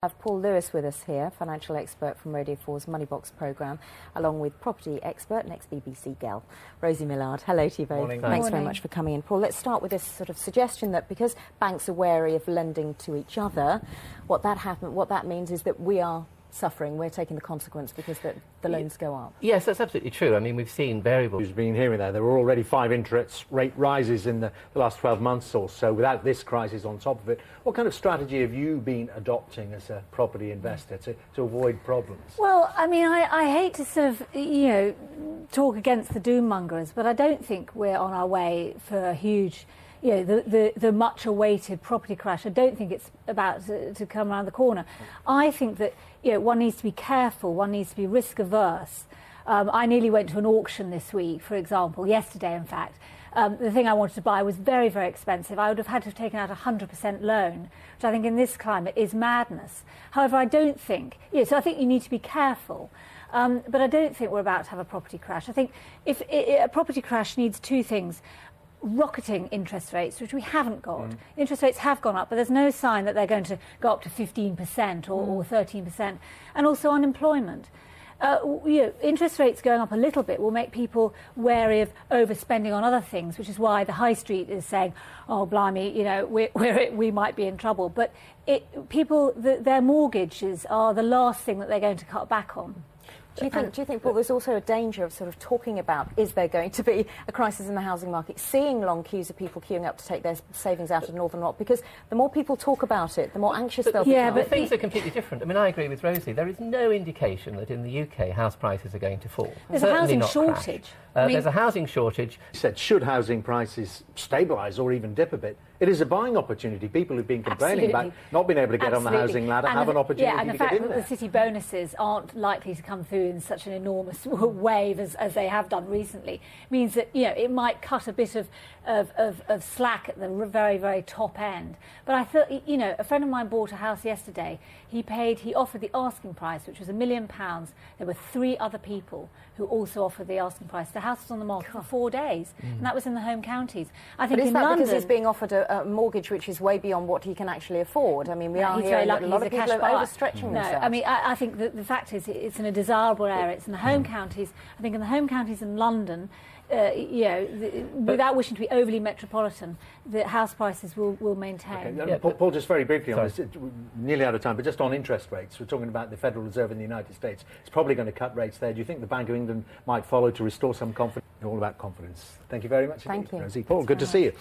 I have Paul Lewis with us here, financial expert from Radio 4's Moneybox programme, along with property expert and ex-BBC girl, Rosie Millard. Hello to you both. Morning. Thanks Morning. very much for coming in. Paul, let's start with this sort of suggestion that because banks are wary of lending to each other, what that means is that we are suffering, we're taking the consequence because the loans go up. Yes, that's absolutely true. I mean, we've seen variables. Who's been hearing that there were already 5 interest rate rises in the last 12 months or so without this crisis on top of it. What kind of strategy have you been adopting as a property investor to avoid problems? Well, I mean, I hate to sort of, talk against the doom mongers, but I don't think we're on our way for a huge, the much awaited property crash. I don't think it's about to come around the corner. I think that, one needs to be careful, one needs to be risk averse. I nearly went to an auction this week, for example, yesterday in fact. The thing I wanted to buy was very, very expensive. I would have had to have taken out a 100% loan, which I think in this climate is madness. However, I don't think, so I think you need to be careful. But I don't think we're about to have a property crash. I think if a property crash needs two things: rocketing interest rates, which we haven't got. Interest rates have gone up, but there's no sign that they're going to go up to 15% or 13%. And also unemployment. Interest rates going up a little bit will make people wary of overspending on other things, which is why the high street is saying, oh, blimey, we might be in trouble. But their mortgages are the last thing that they're going to cut back on. Do you think, Paul, there's also a danger of sort of talking about, is there going to be a crisis in the housing market, seeing long queues of people queuing up to take their savings out of Northern Rock? Because the more people talk about it, the more anxious they'll become. Yeah, but things are completely different. I mean, I agree with Rosie. There is no indication that in the UK house prices are going to fall. There's a housing shortage. There's a housing shortage. You said, should housing prices stabilise or even dip a bit? It is a buying opportunity. People who've been complaining about not being able to get on the housing ladder have an opportunity and to get in there. the fact that the city bonuses aren't likely to come through in such an enormous wave as they have done recently means that it might cut a bit of slack at the very, very top end. But I thought, a friend of mine bought a house yesterday. He offered the asking price, which was £1 million. There were 3 other people who also offered the asking price. The house was on the market for 4 days, and that was in the home counties. I think but is in that London, because he's being offered a mortgage which is way beyond what he can actually afford? I mean, we are he's hearing very lucky that a lot of he's a people cash are buyer. overstretching No, themselves. I mean, I think that the fact is it's in a desirable area. It's in the home counties. I think in the home counties in London, without wishing to be overly metropolitan, the house prices will maintain. Okay. Paul, just very briefly on this, we're nearly out of time, but just on interest rates, we're talking about the Federal Reserve in the United States. It's probably going to cut rates there. Do you think the Bank of England might follow to restore some confidence? All about confidence. Thank you very much. Thank you. Rosie. Paul, good to see you.